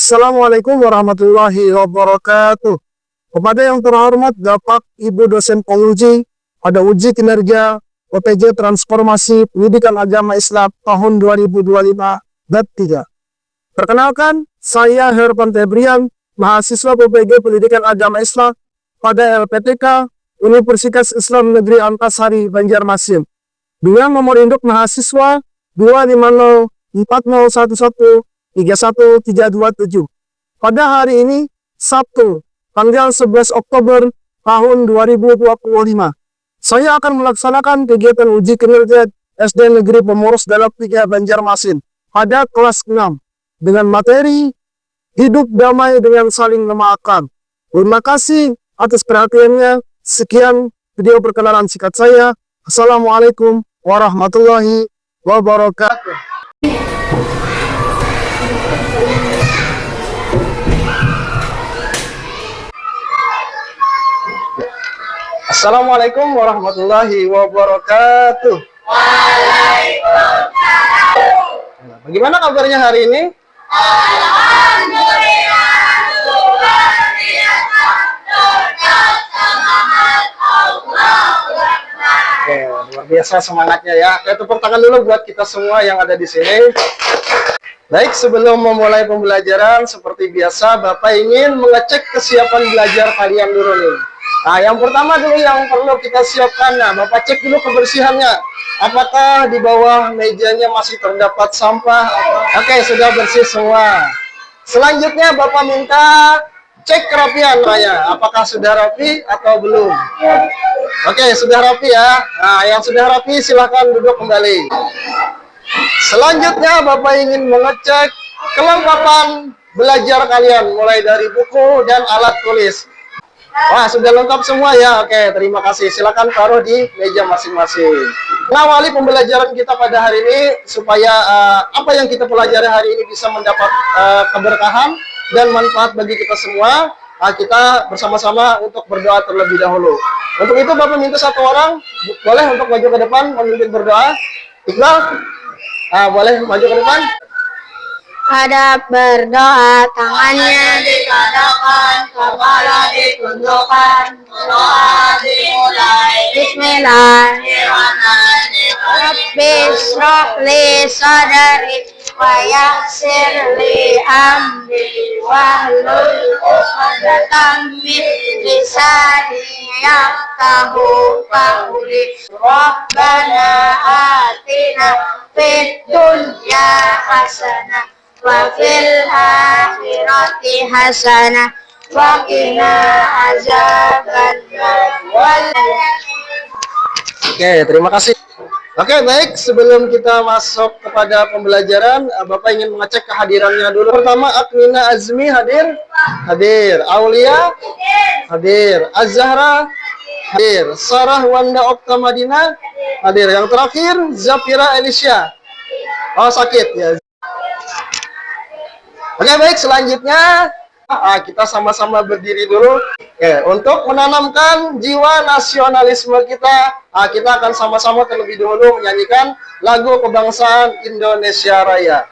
Assalamualaikum warahmatullahi wabarakatuh. Kepada yang terhormat Bapak Ibu dosen penguji pada uji kinerja OPJ Transformasi Pendidikan Agama Islam tahun 2025 bab 3. Perkenalkan, saya Herpan Tebrian, mahasiswa OPJ Pendidikan Agama Islam pada LPTK Universitas Islam Negeri Antasari, Banjarmasin. Dengan nomor induk mahasiswa 25040113137. Pada hari ini, Sabtu, tanggal 11 Oktober tahun 2025, saya akan melaksanakan kegiatan uji kinerja SD Negeri Pemurus Dalam 3 Banjarmasin pada kelas 6 dengan materi Hidup Damai dengan Saling Memaafkan. Terima kasih atas perhatiannya. Sekian video perkenalan singkat saya. Assalamualaikum warahmatullahi wabarakatuh. Assalamualaikum warahmatullahi wabarakatuh. Waalaikumsalam. Bagaimana kabarnya hari ini? Alhamdulillah. Oke, luar biasa semangatnya ya. Oke, tepuk tangan dulu buat kita semua yang ada di sini. Baik, sebelum memulai pembelajaran, seperti biasa, Bapak ingin mengecek kesiapan belajar kalian dulu nih. Nah, yang pertama dulu yang perlu kita siapkan, nah, Bapak cek dulu kebersihannya. Apakah di bawah mejanya masih terdapat sampah? Oke, sudah bersih semua. Selanjutnya, Bapak minta cek kerapian, apakah sudah rapi atau belum? Oke, sudah rapi ya. Nah, yang sudah rapi silahkan duduk kembali. Selanjutnya, Bapak ingin mengecek kelengkapan belajar kalian, mulai dari buku dan alat tulis. Wah, sudah lengkap semua ya. Oke, terima kasih. Silakan taruh di meja masing-masing. Mengawali pembelajaran kita pada hari ini supaya apa yang kita pelajari hari ini bisa mendapat keberkahan dan manfaat bagi kita semua. Kita bersama-sama untuk berdoa terlebih dahulu. Untuk itu Bapak minta satu orang boleh untuk maju ke depan memimpin berdoa. Iqbal, boleh maju ke depan. Hadap berdoa, tangannya dikadangkan, kepala ditundukkan, doa dimulai. Bismillahirrahmanirrahim. Rabbi shrah li sadri wa yassir li amri wahlul 'uqdatam min lisani yafqahu qawli. Rabbana atina fid dunya hasanah wa fil akhirati hasanah wa qina azabannar. Oke, terima kasih. Oke, baik. Sebelum kita masuk kepada pembelajaran, Bapak ingin mengecek kehadirannya dulu. Pertama, Akmina Azmi hadir? Hadir. Aulia? Hadir. Az-Zahra? Hadir. Sarah Wanda Okta Madinah? Hadir. Yang terakhir, Zafira Elisha? Oh, sakit ya. Oke, baik. Selanjutnya, kita sama-sama berdiri dulu. Oke, untuk menanamkan jiwa nasionalisme kita, kita akan sama-sama terlebih dahulu menyanyikan lagu kebangsaan Indonesia Raya.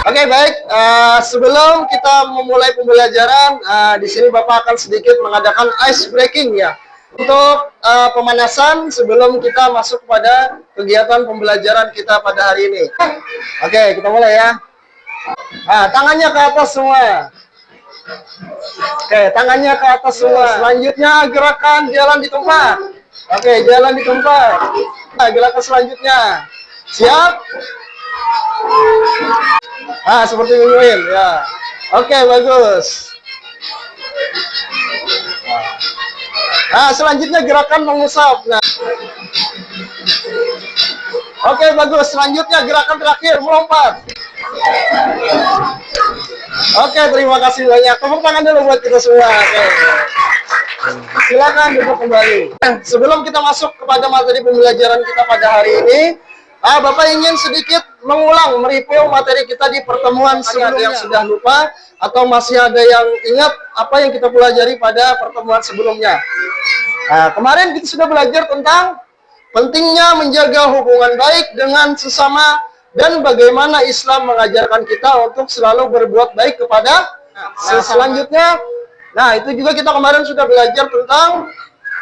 Oke, baik. Sebelum kita memulai pembelajaran, di sini Bapak akan sedikit mengadakan ice breaking ya, untuk pemanasan sebelum kita masuk pada kegiatan pembelajaran kita pada hari ini. Oke, kita mulai ya. Tangannya ke atas semua. Oke, tangannya ke atas semua. Selanjutnya gerakan jalan di tempat. Oke, jalan di tempat. Gerakan selanjutnya. Siap? Seperti mingguin ya. Oke, bagus. Selanjutnya gerakan mengusap. Nah, Oke, bagus. Selanjutnya gerakan terakhir, melompat. Oke, terima kasih banyak. Tepuk tangan dulu buat kita semua. Oke. Silakan duduk kembali. Sebelum kita masuk kepada materi pembelajaran kita pada hari ini, Bapak ingin sedikit mengulang, mereview materi kita di pertemuan sebelumnya. Ada yang sudah lupa atau masih ada yang ingat apa yang kita pelajari pada pertemuan sebelumnya? Nah, kemarin kita sudah belajar tentang pentingnya menjaga hubungan baik dengan sesama dan bagaimana Islam mengajarkan kita untuk selalu berbuat baik kepada selanjutnya. Nah, itu juga kita kemarin sudah belajar tentang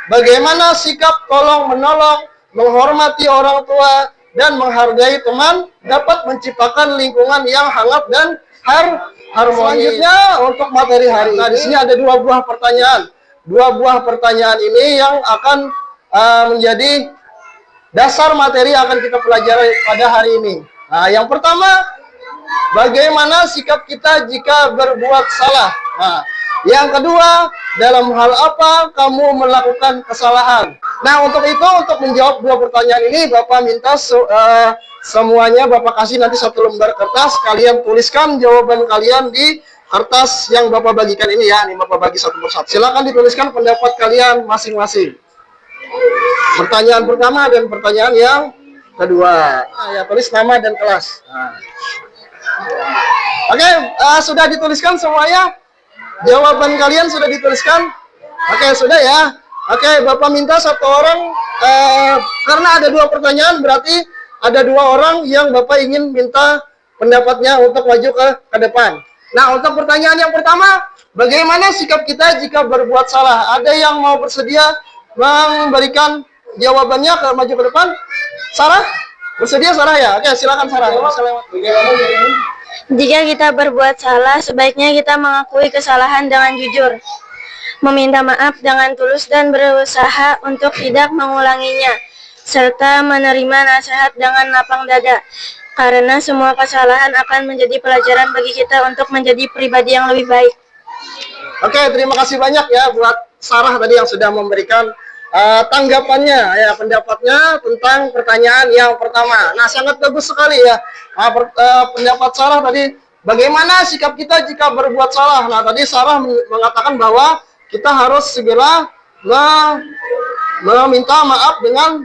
bagaimana sikap tolong menolong, menghormati orang tua, dan menghargai teman dapat menciptakan lingkungan yang hangat dan harmonis. Selanjutnya untuk materi hari ini, di sini ada dua buah pertanyaan. Dua buah pertanyaan ini yang akan menjadi dasar materi yang akan kita pelajari pada hari ini. Nah, yang pertama, bagaimana sikap kita jika berbuat salah? Nah, yang kedua, dalam hal apa kamu melakukan kesalahan? Nah, untuk itu, untuk menjawab dua pertanyaan ini, Bapak minta semuanya Bapak kasih nanti satu lembar kertas. Kalian tuliskan jawaban kalian di kertas yang Bapak bagikan ini ya. Ini Bapak bagi satu persatu. Silakan dituliskan pendapat kalian masing-masing. Pertanyaan pertama dan pertanyaan yang kedua. Nah, ya, tulis nama dan kelas. Nah. Oke, sudah dituliskan semuanya? Jawaban kalian sudah dituliskan? Oke, sudah ya. Oke, Bapak minta satu orang, karena ada dua pertanyaan, berarti ada dua orang yang Bapak ingin minta pendapatnya untuk maju ke depan. Nah, untuk pertanyaan yang pertama, bagaimana sikap kita jika berbuat salah? Ada yang mau bersedia memberikan jawabannya maju ke depan? Sarah? Bersedia Sarah ya? Oke, silakan Sarah. Jika kita berbuat salah, sebaiknya kita mengakui kesalahan dengan jujur, meminta maaf dengan tulus dan berusaha untuk tidak mengulanginya, serta menerima nasihat dengan lapang dada, karena semua kesalahan akan menjadi pelajaran bagi kita untuk menjadi pribadi yang lebih baik. Oke, terima kasih banyak ya buat Sarah tadi yang sudah memberikan tanggapannya ya, pendapatnya tentang pertanyaan yang pertama. Nah, sangat bagus sekali ya pendapat Sarah tadi, bagaimana sikap kita jika berbuat salah. Nah, tadi Sarah mengatakan bahwa kita harus segera meminta maaf dengan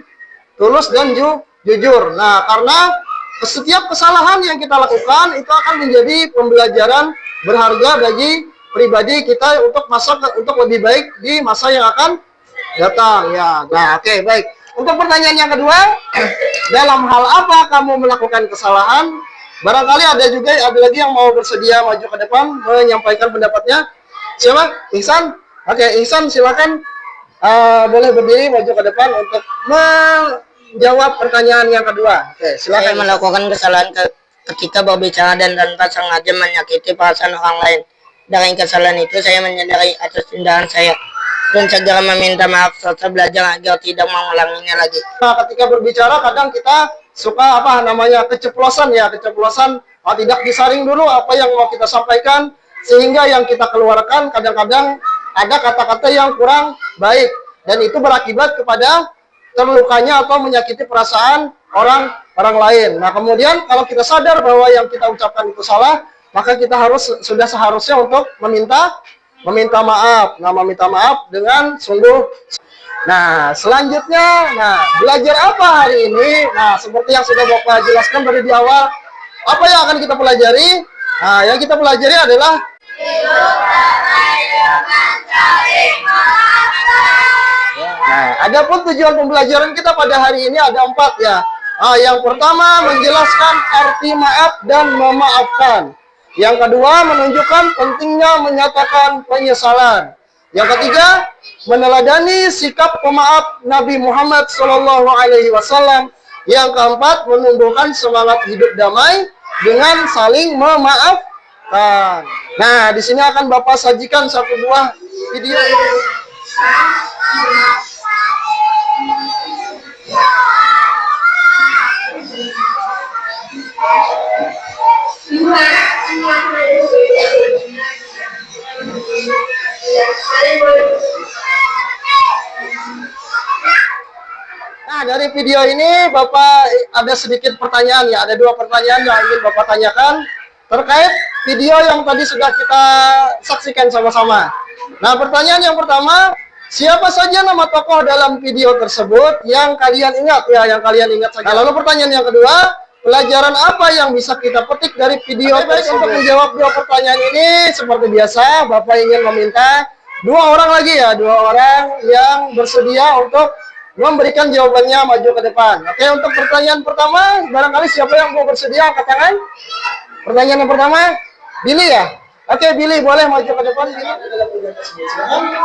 tulus dan jujur. Nah, karena setiap kesalahan yang kita lakukan itu akan menjadi pembelajaran berharga bagi pribadi kita untuk lebih baik di masa yang akan datang ya. Nah, oke, baik. Untuk pertanyaan yang kedua, dalam hal apa kamu melakukan kesalahan? Barangkali ada lagi yang mau bersedia maju ke depan menyampaikan pendapatnya. Siapa? Ihsan? Oke, Ihsan silakan boleh berdiri maju ke depan untuk menjawab pertanyaan yang kedua. Oke, silakan. Saya melakukan kesalahan ketika berbicara dan tanpa sengaja menyakiti perasaan orang lain. Dengan kesalahan itu saya menyadari atas tindakan saya dan segera meminta maaf serta belajar agar tidak mengulanginya lagi. Nah, ketika berbicara kadang kita suka keceplosan, tidak disaring dulu apa yang mau kita sampaikan, sehingga yang kita keluarkan kadang-kadang ada kata-kata yang kurang baik, dan itu berakibat kepada terlukanya atau menyakiti perasaan orang lain. Nah, kemudian kalau kita sadar bahwa yang kita ucapkan itu salah, maka kita sudah seharusnya untuk meminta maaf. Nah, meminta maaf dengan sungguh. Nah, selanjutnya, belajar apa hari ini? Nah, seperti yang sudah Bapak jelaskan dari di awal, apa yang akan kita pelajari? Nah, yang kita pelajari adalah adapun tujuan pembelajaran kita pada hari ini ada 4 ya. Yang pertama, menjelaskan arti maaf dan memaafkan. Yang kedua, menunjukkan pentingnya menyatakan penyesalan. Yang ketiga, meneladani sikap pemaaf Nabi Muhammad SAW. Yang keempat, menumbuhkan semangat hidup damai dengan saling memaafkan. Nah, di sini akan Bapak sajikan satu buah video. Nah, dari video ini Bapak ada sedikit pertanyaan ya. Ada 2 pertanyaan yang ingin Bapak tanyakan terkait video yang tadi sudah kita saksikan sama-sama. Nah, pertanyaan yang pertama, siapa saja nama tokoh dalam video tersebut yang kalian ingat ya, yang kalian ingat saja. Nah, lalu pertanyaan yang kedua, pelajaran apa yang bisa kita petik dari video tersebut? Untuk menjawab 2 pertanyaan ini, seperti biasa, Bapak ingin meminta 2 orang lagi ya, 2 orang yang bersedia untuk memberikan jawabannya maju ke depan. Oke, untuk pertanyaan pertama, barangkali siapa yang mau bersedia angkat tangan? Pertanyaan yang pertama, Billy ya? Oke, Billy boleh maju ke depan. Billy.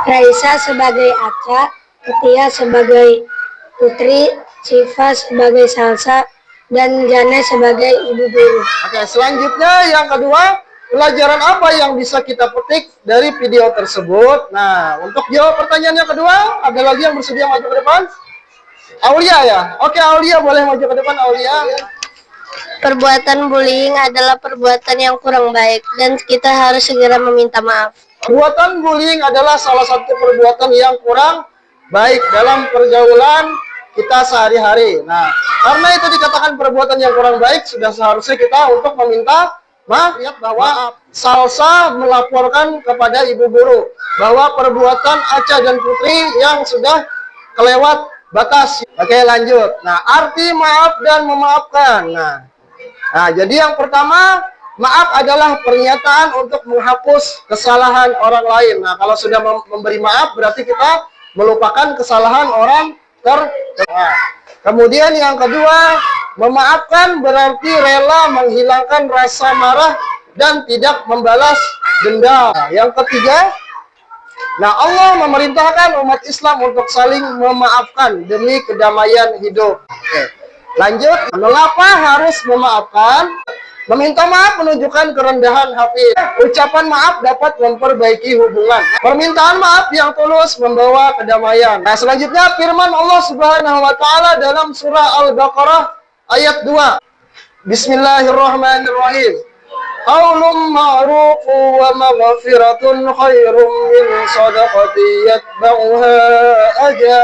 Raisa sebagai Aca, Ketia sebagai Putri, Siva sebagai Salsa, dan Jane sebagai ibu guru. Oke, selanjutnya yang kedua, pelajaran apa yang bisa kita petik dari video tersebut? Nah, untuk jawab pertanyaan yang kedua, ada lagi yang bersedia maju ke depan? Aulia ya? Oke, Aulia boleh maju ke depan, Aulia. Perbuatan bullying adalah perbuatan yang kurang baik dan kita harus segera meminta maaf. Perbuatan bullying adalah salah satu perbuatan yang kurang baik dalam pergaulan kita sehari-hari. Nah, karena itu dikatakan perbuatan yang kurang baik, sudah seharusnya kita untuk meminta maaf. Lihat bahwa Salsa melaporkan kepada ibu guru bahwa perbuatan Aca dan Putri yang sudah kelewat batas. Oke, lanjut. Nah, arti maaf dan memaafkan. Nah, jadi yang pertama, maaf adalah pernyataan untuk menghapus kesalahan orang lain. Nah, kalau sudah memberi maaf, berarti kita melupakan kesalahan orang terdekat. Kemudian yang kedua, memaafkan berarti rela menghilangkan rasa marah dan tidak membalas dendam. Nah, yang ketiga, Allah memerintahkan umat Islam untuk saling memaafkan demi kedamaian hidup. Oke. Lanjut, mengapa harus memaafkan? Meminta maaf menunjukkan kerendahan hati. Ucapan maaf dapat memperbaiki hubungan. Permintaan maaf yang tulus membawa kedamaian. Nah, selanjutnya firman Allah Subhanahu wa taala dalam surah Al-Baqarah ayat 2. Bismillahirrahmanirrahim. Qaulun ma'rufun wa maghfiratun khairum min shadaqati yatba'uha adha.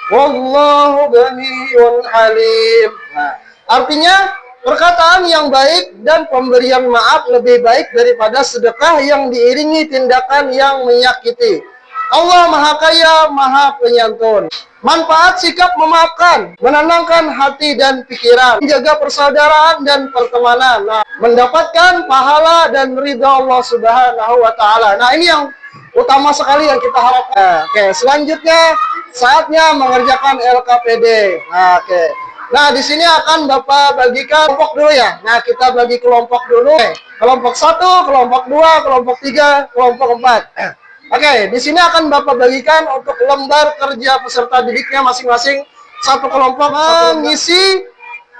Wallahu ghaniyyun halim. Nah, artinya perkataan yang baik dan pemberian maaf lebih baik daripada sedekah yang diiringi tindakan yang menyakiti. Allah Maha Kaya, Maha Penyantun. Manfaat sikap memaafkan, menenangkan hati dan pikiran, menjaga persaudaraan dan pertemanan. Nah, mendapatkan pahala dan ridha Allah Subhanahu wa taala. Nah, ini yang utama sekali yang kita harapkan. Oke, selanjutnya saatnya mengerjakan LKPD. Oke. Nah, di sini akan Bapak bagikan kelompok dulu ya. Nah, kita bagi kelompok dulu. Kelompok 1, kelompok 2, kelompok 3, kelompok 4. Oke, di sini akan Bapak bagikan untuk lembar kerja peserta didiknya masing-masing satu kelompok mengisi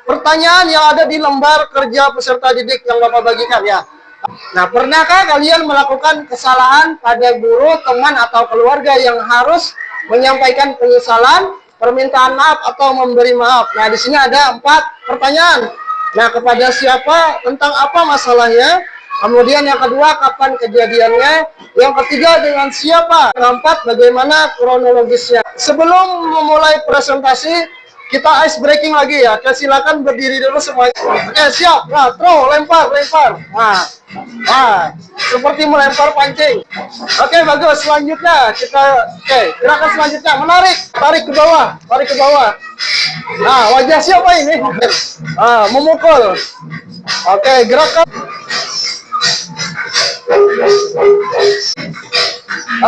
pertanyaan yang ada di lembar kerja peserta didik yang Bapak bagikan ya. Nah, pernahkah kalian melakukan kesalahan pada guru, teman, atau keluarga yang harus menyampaikan penyesalan, permintaan maaf, atau memberi maaf? Nah, di sini ada 4 pertanyaan. Nah, kepada siapa, tentang apa masalahnya? Kemudian yang kedua, kapan kejadiannya? Yang ketiga, dengan siapa? Yang keempat, bagaimana kronologisnya? Sebelum memulai presentasi, kita ice breaking lagi ya. Oke, silakan berdiri dulu semuanya. Oke, siap. Nah, throw, lempar. Nah, seperti melempar pancing. Oke, bagus. Selanjutnya gerakan selanjutnya tarik ke bawah. Nah, wajah siapa ini? Memukul. Oke, gerakan.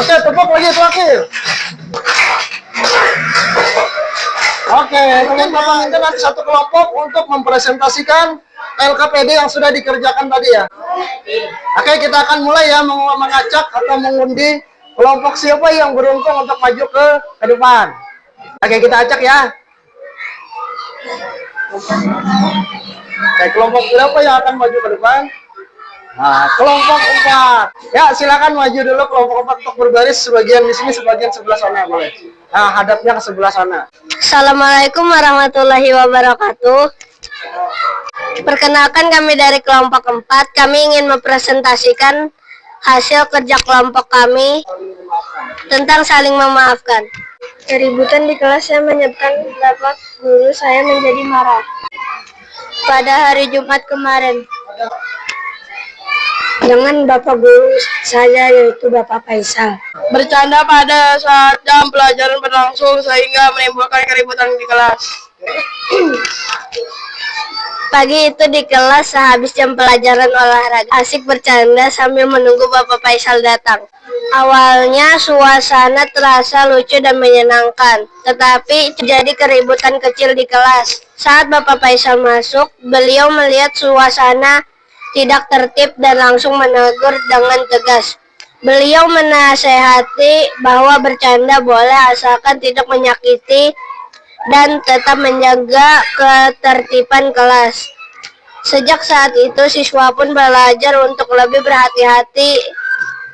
Oke, tepuk lagi terakhir. Oke, teman-teman minta nanti satu kelompok untuk mempresentasikan LKPD yang sudah dikerjakan tadi ya. Oke, kita akan mulai ya mengacak atau mengundi kelompok siapa yang beruntung untuk maju ke depan. Oke, kita acak ya. Oke, kelompok berapa yang akan maju ke depan? Nah, kelompok 4. Ya, silakan maju dulu kelompok 4 untuk berbaris, sebagian di sini, sebagian sebelah sana boleh. Nah, hadapnya ke sebelah sana. Assalamualaikum warahmatullahi wabarakatuh. Perkenalkan, kami dari kelompok 4. Kami ingin mempresentasikan hasil kerja kelompok kami tentang saling memaafkan. Keributan di kelas yang menyebabkan bapak guru saya menjadi marah. Pada hari Jumat kemarin, dengan bapak guru saya yaitu Bapak Faisal. Bercanda pada saat jam pelajaran berlangsung sehingga menimbulkan keributan di kelas. Pagi itu di kelas sehabis jam pelajaran olahraga, asik bercanda sambil menunggu Bapak Faisal datang. Awalnya suasana terasa lucu dan menyenangkan, tetapi terjadi keributan kecil di kelas. Saat Bapak Faisal masuk, beliau melihat suasana tidak tertib dan langsung menegur dengan tegas. Beliau menasehati bahwa bercanda boleh asalkan tidak menyakiti dan tetap menjaga ketertiban kelas. Sejak saat itu, siswa pun belajar untuk lebih berhati-hati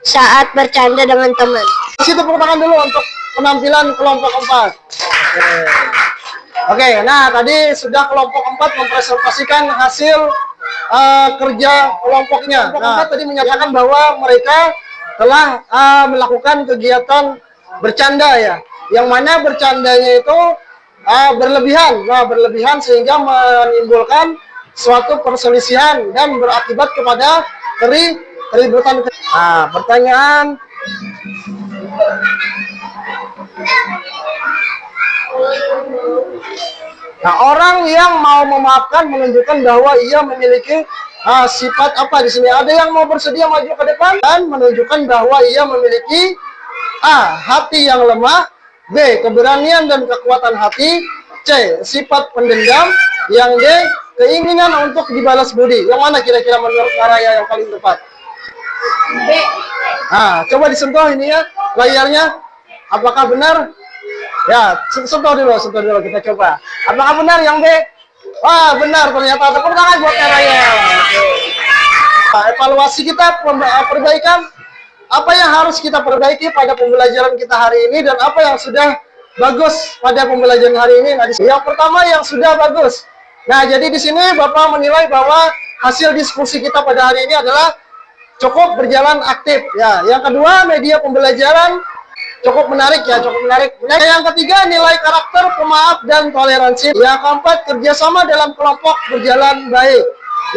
saat bercanda dengan teman. Situ tepuk tangan dulu untuk penampilan kelompok 4. Oke, nah tadi sudah kelompok 4 mempresentasikan hasil kerja kelompoknya. Kelompok 4 tadi menyatakan bahwa mereka telah melakukan kegiatan bercanda ya, yang mana bercandanya itu berlebihan sehingga menimbulkan suatu perselisihan dan berakibat kepada keributan. Nah, pertanyaan. Nah, orang yang mau memaafkan menunjukkan bahwa ia memiliki sifat apa di sini? Ada yang mau bersedia maju ke depan dan menunjukkan bahwa ia memiliki A. Hati yang lemah, B. Keberanian dan kekuatan hati, C. Sifat pendendam, yang D. Keinginan untuk dibalas budi. Yang mana kira-kira menurut Araya yang paling tepat? B. Nah, coba disentuh ini ya layarnya. Apakah benar? Ya, sentuh dulu kita coba. Apakah benar yang B? Wah, benar ternyata. Tepuk tangan buat Araya. Nah, evaluasi kita perbaikan apa yang harus kita perbaiki pada pembelajaran kita hari ini dan apa yang sudah bagus pada pembelajaran hari ini. Nah, yang pertama yang sudah bagus. Nah, jadi di sini Bapak menilai bahwa hasil diskusi kita pada hari ini adalah cukup berjalan aktif ya. Yang kedua, media pembelajaran cukup menarik ya, cukup menarik. Nah, yang ketiga, nilai karakter, pemaaf dan toleransi. Yang keempat, kerjasama dalam kelompok berjalan baik.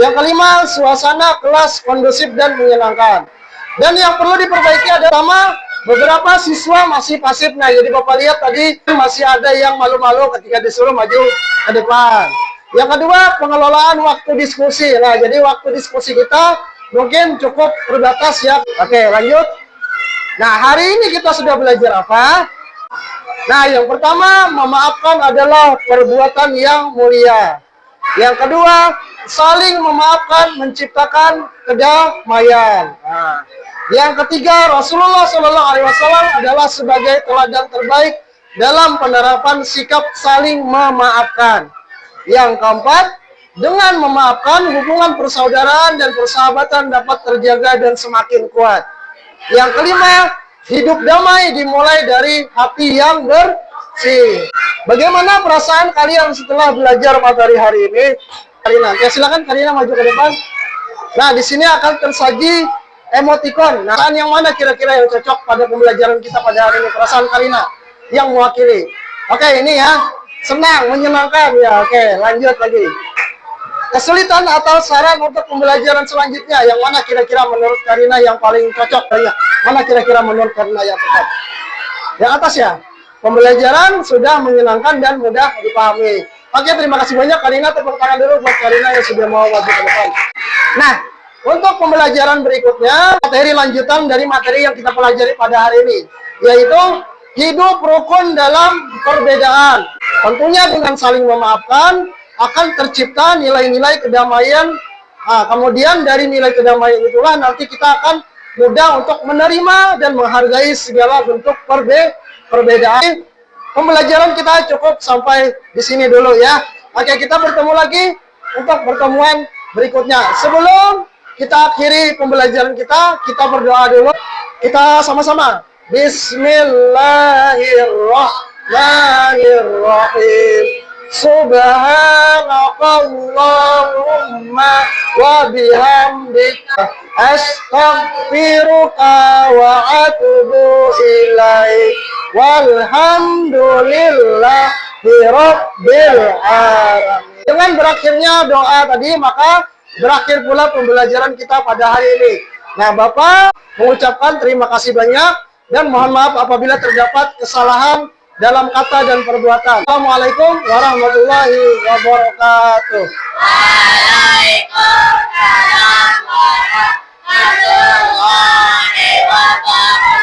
Yang kelima, suasana kelas kondusif dan menyenangkan. Dan yang perlu diperbaiki adalah beberapa siswa masih pasif. Nah, jadi Bapak lihat tadi masih ada yang malu-malu ketika disuruh maju ke depan. Yang kedua, pengelolaan waktu diskusi. Nah, jadi waktu diskusi kita mungkin cukup terbatas ya. Oke, lanjut. Nah, hari ini kita sudah belajar apa? Nah, yang pertama, memaafkan adalah perbuatan yang mulia. Yang kedua, saling memaafkan menciptakan kedamaian. Nah, yang ketiga, Rasulullah SAW adalah sebagai teladan terbaik dalam penerapan sikap saling memaafkan. Yang keempat, dengan memaafkan hubungan persaudaraan dan persahabatan dapat terjaga dan semakin kuat. Yang kelima, hidup damai dimulai dari hati yang bersih. Bagaimana perasaan kalian setelah belajar materi hari ini? Karina, ya silakan Karina maju ke depan. Nah, di sini akan tersaji emoticon. Nah, yang mana kira-kira yang cocok pada pembelajaran kita pada hari ini? Perasaan Karina yang mewakili. Oke, ini ya. Senang, menyenangkan ya. Oke, lanjut lagi. Kesulitan atau saran untuk pembelajaran selanjutnya, yang mana kira-kira menurut Karina yang paling cocok? Mana kira-kira menurut Karina yang tepat? Yang atas ya. Pembelajaran sudah menyenangkan dan mudah dipahami. Oke, terima kasih banyak Karina. Tepuk tangan dulu buat Karina yang sudah mau maju ke depan. Nah, untuk pembelajaran berikutnya, materi lanjutan dari materi yang kita pelajari pada hari ini, yaitu hidup rukun dalam perbedaan. Tentunya dengan saling memaafkan akan tercipta nilai-nilai kedamaian. Nah, kemudian dari nilai kedamaian itulah nanti kita akan mudah untuk menerima dan menghargai segala bentuk perbedaan. Pembelajaran kita cukup sampai di sini dulu ya. Oke, kita bertemu lagi untuk pertemuan berikutnya. Sebelum kita akhiri pembelajaran kita berdoa dulu. Kita sama-sama. Bismillahirrahmanirrahim. Subhanakallahumma wa bihamdika astaghfiruka wa atubu ilaik. Walhamdulillahi rabbil alamin. Dengan berakhirnya doa tadi, maka berakhir pula pembelajaran kita pada hari ini. Nah, Bapak mengucapkan terima kasih banyak dan mohon maaf apabila terdapat kesalahan dalam kata dan perbuatan. Assalamualaikum warahmatullahi wabarakatuh. Waalaikumsalam warahmatullahi wabarakatuh.